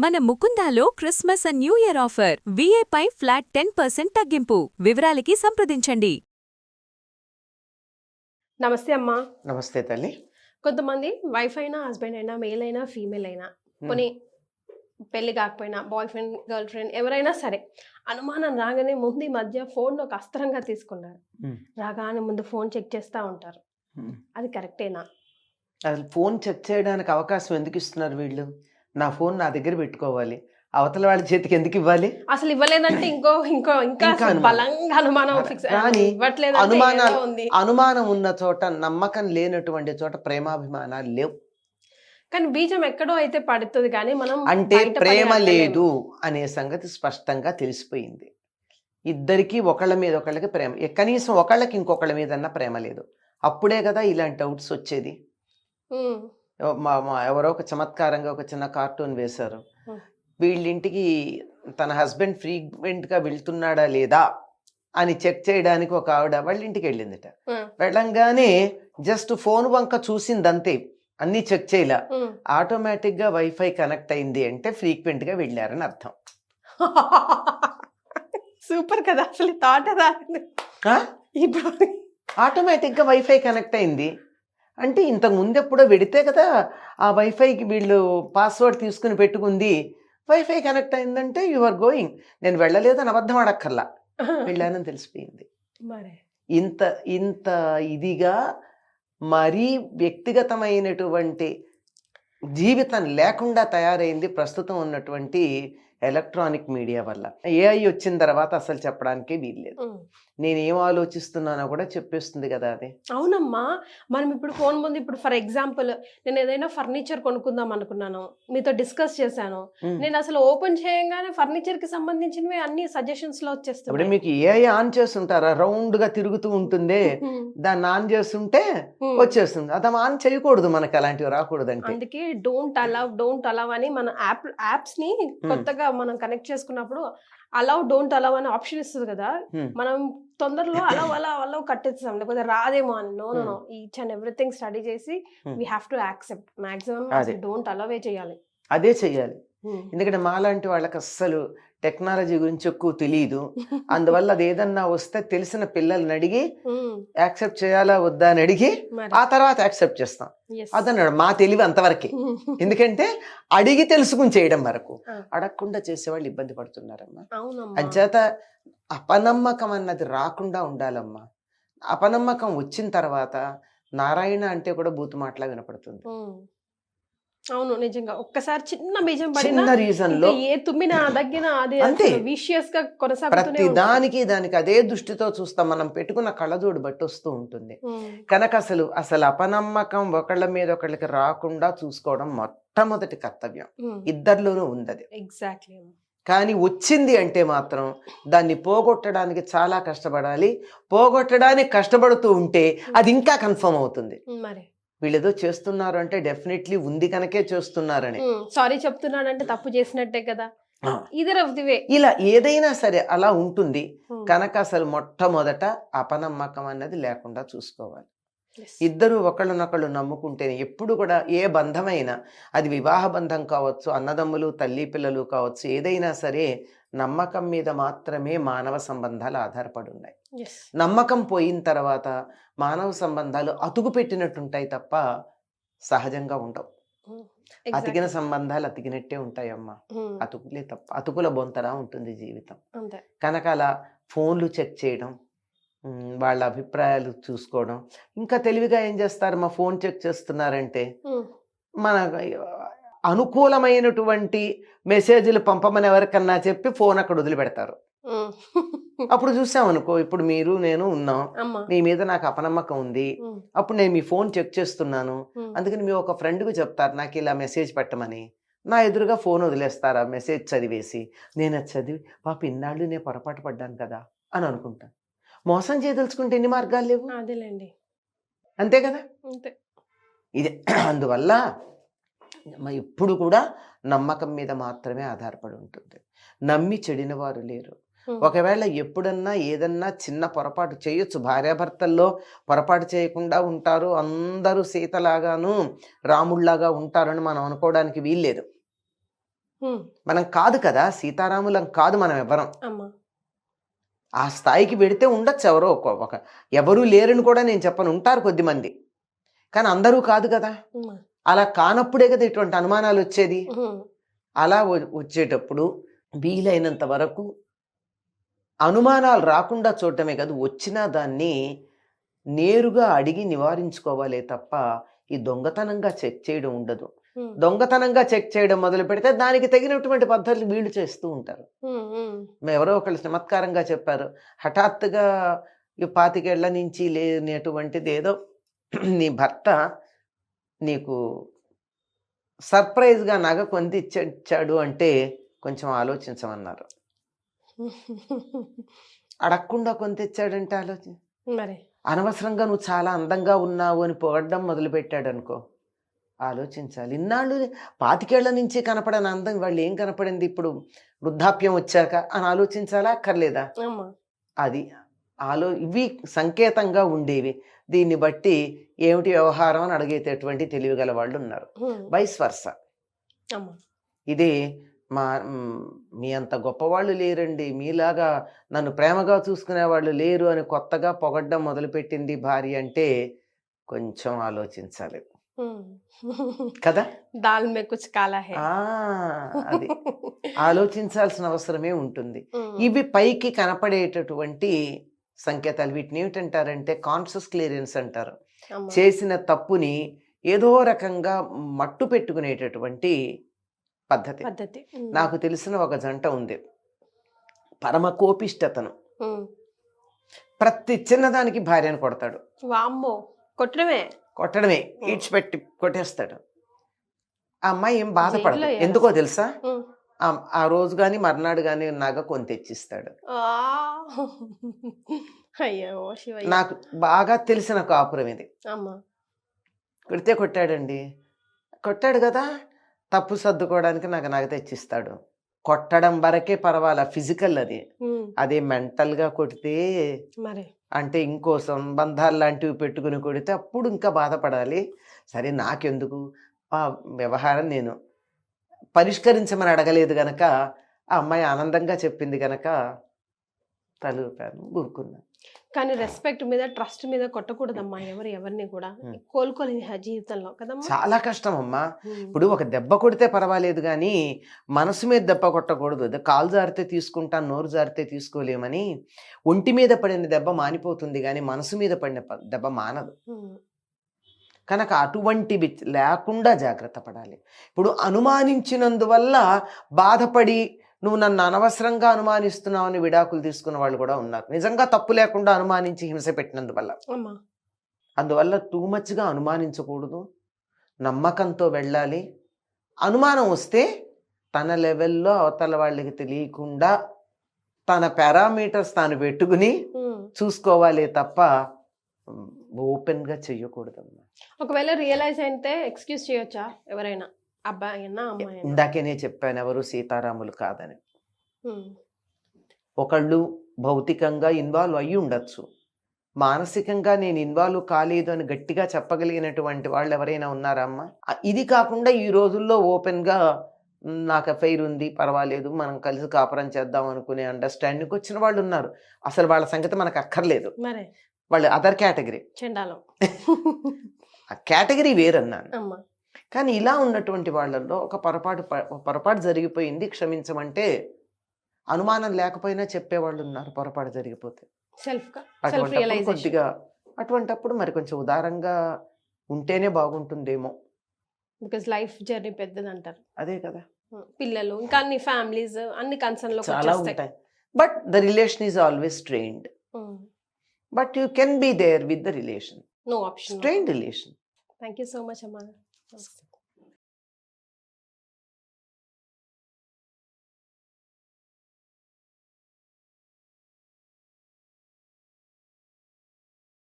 మన ముకుందాలో Christmas and New Year offer వీఏపై ఫ్లాట్ 10% తగ్గింపు. వివరాలకి సంప్రదించండి. నమస్తే అమ్మా. నమస్తే తల్లి. కొంతమంది వైఫ్ అయినా హస్బెండ్ అయినా మేల్ అయినా ఫీమేల్ అయినా కొన్ని పెళ్లి కాకపోయినా బాయ్ ఫ్రెండ్ గర్ల్ ఫ్రెండ్ ఎవరైనా సరే అనుమానం రాగానే ముందు ఈ మధ్య ఫోన్ ఒక అస్త్రంగా తీసుకున్నారు. రాగానే ముందు ఫోన్ చెక్ చేస్తూ ఉంటారు. అది కరెక్టేనా? అసలు ఫోన్ చెక్ చేయడానికి అవకాశం ఎందుకు ఇస్తున్నారు వీళ్ళు? నా ఫోన్ నా దగ్గర పెట్టుకోవాలి, అవతల వాళ్ళ చేతికి ఎందుకు ఇవ్వాలి? అసలు ఇవ్వలేదంటే ఇంకా బలంగా అనుమానం ఫిక్స్. కానీ అనుమానం ఉన్న చోట, నమ్మకం లేనటువంటి చోట ప్రేమాభిమానాలు లేవు. కానీ బీజం ఎక్కడో అయితే పడుతుంది, కానీ మనం అంటే ప్రేమ లేదు అనే సంగతి స్పష్టంగా తెలిసిపోయింది. ఇద్దరికి ఒకళ్ళ మీద ఒకళ్ళకి ప్రేమ, కనీసం ఒకళ్ళకి ఇంకొకళ్ళ మీద ప్రేమ లేదు. అప్పుడే కదా ఇలాంటి డౌట్స్ వచ్చేది. ఎవరో ఒక చమత్కారంగా ఒక చిన్న కార్టూన్ వేశారు. వీళ్ళింటికి తన హస్బెండ్ ఫ్రీక్వెంట్గా వెళ్తున్నాడా లేదా అని చెక్ చేయడానికి ఒక ఆవిడ వాళ్ళ ఇంటికి వెళ్ళిందిట. వెళ్ళంగానే జస్ట్ ఫోన్ వంక చూసిందంతే, అన్ని చెక్ చేయలే. ఆటోమేటిక్ గా వైఫై కనెక్ట్ అయింది అంటే ఫ్రీక్వెంట్ గా వెళ్ళారని అర్థం. సూపర్ కదా, అసలు థాట్ ఇప్పుడు ఆటోమేటిక్ గా వైఫై కనెక్ట్ అయింది అంటే ఇంతకు ముందు ఎప్పుడో వెడితే కదా ఆ వైఫైకి వీళ్ళు పాస్వర్డ్ తీసుకుని పెట్టుకుంది. వైఫై కనెక్ట్ అయిందంటే యు ఆర్ గోయింగ్. నేను వెళ్ళలేదని అబద్ధం ఆడక్కర్లా, వెళ్ళానని తెలిసిపోయింది. ఇంత ఇంత ఇదిగా మరీ వ్యక్తిగతమైనటువంటి జీవితం లేకుండా తయారైంది ప్రస్తుతం ఉన్నటువంటి ఎలక్ట్రానిక్ మీడియా వల్ల. ఏఐ వచ్చిన తర్వాత అసలు చెప్పడానికి వీల్లేదు. నేనేం ఆలోచిస్తున్నానో కూడా చెప్పేస్తుంది కదా అది. అవునమ్మా, మనం ఇప్పుడు ఫోన్ ముందు ఇప్పుడు ఫర్ ఎగ్జాంపుల్ నేను ఏదైనా ఫర్నిచర్ కొనుక్కుందాం అనుకున్నాను, మీతో డిస్కస్ చేశాను, నేను అసలు ఓపెన్ చేయగానే ఫర్నిచర్ కి సంబంధించినవి అన్ని సజెషన్స్ లో వచ్చేస్తాయి. ఇప్పుడు మీకు ఏఐ ఆన్ చేస్తుంటారా? రౌండ్ గా తిరుగుతూ ఉంటుంది, దాన్ని ఆన్ చేస్తుంటే వచ్చేస్తుంది. అది ఆన్ చేయకూడదు, మనకి అలాంటివి రాకూడదు. అంటే అందుకే డోంట్ అలవ్ అని మన యాప్స్ ని కొత్తగా మనం కనెక్ట్ చేసుకున్నప్పుడు డోంట్ అలవ్ అనే ఆప్షన్ ఇస్తుంది కదా. మనం తొందరలో అలవ్ కట్టేస్తాం, లేకపోతే రాదేమో అని. No each and everything study చేసి we have to accept. Maximum don't అలవే చేయాలి, అదే చెయ్యాలి. ఎందుకంటే మాలాంటి వాళ్ళకి అస్సలు టెక్నాలజీ గురించి ఎక్కువ తెలియదు. అందువల్ల అది ఏదన్నా వస్తే తెలిసిన పిల్లల్ని అడిగి యాక్సెప్ట్ చేయాలా వద్దా అని అడిగి ఆ తర్వాత యాక్సెప్ట్ చేస్తాం. అదన్నాడు మా తెలివి అంతవరకే. ఎందుకంటే అడిగి తెలుసుకుని చేయడం వరకు, అడగకుండా చేసేవాళ్ళు ఇబ్బంది పడుతున్నారమ్మా. అంచేత అపనమ్మకం అన్నది రాకుండా ఉండాలమ్మా. అపనమ్మకం వచ్చిన తర్వాత నారాయణ అంటే కూడా బూతు మాటలా వినపడుతుంది. అవును, నిజంగా ఒక్కసారి చిన్న బీజం పడిన రీజన్ లో ఏ తుమ్మినా దగ్గిన అది అంతే విషియస్ గా ప్రతి దానికి అదే దృష్టితో చూస్తాం. మనం పెట్టుకున్న కళ్ళజోడు బట్టి వస్తూ ఉంటుంది కనుక అసలు అపనమ్మకం ఒకళ్ళ మీద ఒకళ్ళకి రాకుండా చూసుకోవడం మొట్టమొదటి కర్తవ్యం. ఇద్దరిలోనూ ఉంది. ఎగ్జాక్ట్లీ. కానీ వచ్చింది అంటే మాత్రం దాన్ని పోగొట్టడానికి చాలా కష్టపడాలి. పోగొట్టడానికి కష్టపడుతూ ఉంటే అది ఇంకా కన్ఫర్మ్ అవుతుంది. వీళ్ళేదో చేస్తున్నారు అంటే డెఫినెట్లీ ఉంది కనుకే చేస్తున్నారని. సారీ చెప్తున్నాడంటే తప్పు చేసినట్టే కదా. ఇలా ఏదైనా సరే అలా ఉంటుంది కనుక అసలు మొట్టమొదట అపనమ్మకం అన్నది లేకుండా చూసుకోవాలి. ఇద్దరు ఒకళ్ళనొకళ్ళు నమ్ముకుంటేనే ఎప్పుడు కూడా ఏ బంధమైనా, అది వివాహ బంధం కావచ్చు, అన్నదమ్ములు తల్లి పిల్లలు కావచ్చు, ఏదైనా సరే నమ్మకం మీద మాత్రమే మానవ సంబంధాలు ఆధారపడి ఉన్నాయి. నమ్మకం పోయిన తర్వాత మానవ సంబంధాలు అతుకు పెట్టినట్టుంటాయి తప్ప సహజంగా ఉండవు. అతికిన సంబంధాలు అతికినట్టే ఉంటాయమ్మా, అతుకులే తప్ప. అతుకుల బొంతలా ఉంటుంది జీవితం. కనుక అలా ఫోన్లు చెక్ చేయడం, వాళ్ళ అభిప్రాయాలు చూసుకోవడం, ఇంకా తెలివిగా ఏం చేస్తారు, మా ఫోన్ చెక్ చేస్తున్నారంటే మన అనుకూలమైనటువంటి మెసేజ్లు పంపమని ఎవరికన్నా చెప్పి ఫోన్ అక్కడ వదిలిపెడతారు. అప్పుడు చూసామనుకో, ఇప్పుడు మీరు నేను ఉన్నాం, మీ మీద నాకు అపనమ్మకం ఉంది, అప్పుడు నేను మీ ఫోన్ చెక్ చేస్తున్నాను, అందుకని మీ ఒక ఫ్రెండ్కి చెప్తారు నాకు ఇలా మెసేజ్ పెట్టమని, నా ఎదురుగా ఫోన్ వదిలేస్తారు ఆ మెసేజ్ చదివేసి. నేను అది చదివి పాప ఇన్నాళ్ళు నేను పొరపాటు పడ్డాను కదా అని అనుకుంటాను. మోసం చేయదలుచుకుంటే ఎన్ని మార్గాలు లేవు. అంతే కదా. ఇది అందువల్ల ఎప్పుడు కూడా నమ్మకం మీద మాత్రమే ఆధారపడి ఉంటుంది. నమ్మి చెడిన వారు లేరు. ఒకవేళ ఎప్పుడన్నా ఏదన్నా చిన్న పొరపాటు చేయొచ్చు, భార్యాభర్తల్లో పొరపాటు చేయకుండా ఉంటారు, అందరూ సీతలాగాను రాముళ్లాగా ఉంటారని మనం అనుకోవడానికి వీల్లేదు. మనం కాదు కదా, సీతారాములం కాదు మనం ఎవరం. అమ్మా ఆ స్థాయికి పెడితే ఉండొచ్చు ఎవరో ఒక ఎవరూ లేరని కూడా నేను చెప్పను, ఉంటారు కొద్దిమంది, కానీ అందరూ కాదు కదా. అలా కానప్పుడే కదా ఇటువంటి అనుమానాలు వచ్చేది. అలా వచ్చేటప్పుడు వీలైనంత వరకు అనుమానాలు రాకుండా చూడటమే కాదు, వచ్చినా దాన్ని నేరుగా అడిగి నివారించుకోవాలే తప్ప ఈ దొంగతనంగా చెక్ చేయడం ఉండదు. దొంగతనంగా చెక్ చేయడం మొదలు పెడితే దానికి తగినటువంటి పద్ధతులు వీళ్ళు చేస్తూ ఉంటారు. ఎవరో ఒకళ్ళు చమత్కారంగా చెప్పారు, హఠాత్తుగా ఈ 25 ఏళ్ల నుంచి లేనటువంటిది ఏదో నీ భర్త నీకు సర్ప్రైజ్గా నగ కొని ఇచ్చాడు అంటే కొంచెం ఆలోచించమన్నారు. అడగకుండా కొని తెచ్చాడంటే మరి అనవసరంగా నువ్వు చాలా అందంగా ఉన్నావు అని పొగడ్డం మొదలుపెట్టాడు అనుకో, ఆలోచించాలి. ఇన్నాళ్ళు 25 ఏళ్ల నుంచి కనపడని అందం వాళ్ళు ఏం కనపడింది ఇప్పుడు వృద్ధాప్యం వచ్చాక అని ఆలోచించాలా అక్కర్లేదా? అది ఇవి సంకేతంగా ఉండేవి. దీన్ని బట్టి ఏమిటి వ్యవహారం అని అడిగేటటువంటి తెలివిగల వాళ్ళు ఉన్నారు. Vice versa. ఇది మీ అంత గొప్పవాళ్ళు లేరండి, మీలాగా నన్ను ప్రేమగా చూసుకునే వాళ్ళు లేరు అని కొత్తగా పొగడ్డం మొదలుపెట్టింది భార్య అంటే కొంచెం ఆలోచించాలి కదా. దాల్ మే కుచ్ కాలా హై. అది ఆలోచించాల్సిన అవసరమే ఉంటుంది. ఇవి పైకి కనపడేటటువంటి సంకేతాలు. వీటిని ఏమిటంటారంటే కాన్షియస్ క్లియరెన్స్ అంటారు. చేసిన తప్పుని ఏదో రకంగా మట్టు పెట్టుకునేటటువంటి పద్ధతి. నాకు తెలిసిన ఒక జంట ఉంది, పరమ కోపిష్టతను. ప్రతి చిన్నదానికి భార్యను కొడతాడు. కొట్టడమే ఈడ్చిపెట్టి కొట్టేస్తాడు. ఆ అమ్మాయి ఏం బాధపడదు. ఎందుకో తెలుసా, ఆ రోజు గాని మర్నాడు గాని నగ కొని తెచ్చిస్తాడు. నాకు బాగా తెలిసిన కాపురం ఇది. కొట్టాడండి, కొట్టాడు కదా, తప్పు సర్దుకోవడానికి నాకు నగ తెచ్చిస్తాడు. కొట్టడం వరకే పర్వాలా, ఫిజికల్ అది. అదే మెంటల్ గా కొడితే అంటే ఇంకో సంబంధాలు లాంటివి పెట్టుకుని కొడితే అప్పుడు ఇంకా బాధపడాలి. సరే నాకెందుకు, ఆ వ్యవహారం నేను పరిష్కరించమని అడగలేదు గనక, ఆ అమ్మాయి ఆనందంగా చెప్పింది గనక తలూపాను, ఊరుకున్నా. కానీ రెస్పెక్ట్ మీద, ట్రస్ట్ మీద కొట్టకూడదమ్మా ఎవరిని కూడా. కోలుకోలేని జీవితంలో కదమ్మా, చాలా కష్టం అమ్మా. ఇప్పుడు ఒక దెబ్బ కొడితే పర్వాలేదు కానీ మనసు మీద దెబ్బ కొట్టకూడదు. కాలు జారితే తీసుకుంటాను, నోరు జారితే తీసుకోలేమని. ఒంటి మీద పడిన దెబ్బ మానిపోతుంది కానీ మనసు మీద పడిన దెబ్బ మానదు. కనుక అటువంటివి లేకుండా జాగ్రత్త పడాలి. ఇప్పుడు అనుమానించినందువల్ల బాధపడి నువ్వు నన్ను అనవసరంగా అనుమానిస్తున్నావని విడాకులు తీసుకున్న వాళ్ళు కూడా ఉన్నారు. నిజంగా తప్పు లేకుండా అనుమానించి హింస పెట్టినందువల్ల. అందువల్ల టూ మచ్గా అనుమానించకూడదు, నమ్మకంతో వెళ్ళాలి. అనుమానం వస్తే తన లెవెల్లో అవతల వాళ్ళకి తెలియకుండా తన పారామీటర్స్ తాను పెట్టుకుని చూసుకోవాలి తప్ప ఓపెన్ గా చెయ్యకూడదమ్మా. ఒకవేళ రియలైజ్ అయితే ఎక్స్క్యూజ్ చేయొచ్చా ఎవరైనా, అబ్బాయి అమ్మాయి? ఇందాకేనే చెప్పాను ఎవరు సీతారాములు కాదని. ఒకళ్ళు భౌతికంగా ఇన్వాల్వ్ అయ్యి ఉండొచ్చు, మానసికంగా నేను ఇన్వాల్వ్ కాలేదు అని గట్టిగా చెప్పగలిగినటువంటి వాళ్ళు ఎవరైనా ఉన్నారా అమ్మా? ఇది కాకుండా ఈ రోజుల్లో ఓపెన్ గా నాకు అఫైర్ ఉంది, పర్వాలేదు, మనం కలిసి కాపురం చేద్దాం అనుకునే అండర్స్టాండింగ్ వచ్చిన వాళ్ళు ఉన్నారు. అసలు వాళ్ళ సంగతి మనకు అక్కర్లేదు, వాళ్ళు అదర్ కేటగిరీ. ఆ కేటగిరీ వేరన్నాను. కానీ ఇలా ఉన్నటువంటి వాళ్ళల్లో ఒక పొరపాటు జరిగిపోయింది, క్షమించమంటే అనుమానం లేకపోయినా చెప్పేవాళ్ళు ఉన్నారు. పొరపాటు జరిగిపోతే కొద్దిగా అటువంటప్పుడు మరి కొంచెం ఉదారంగా ఉంటేనే బాగుంటుందేమో. బికాజ్ లైఫ్ జర్నీ పెద్దదంటారు. అదే కదా, పిల్లలు ఇంకా అన్ని ఫ్యామిలీస్ అన్ని కన్సర్న్ లో చాలా ఉంటాయి. But the relation is always strained. But you can be there with the relation. No option. Strained relation. Thank you so much, Amana.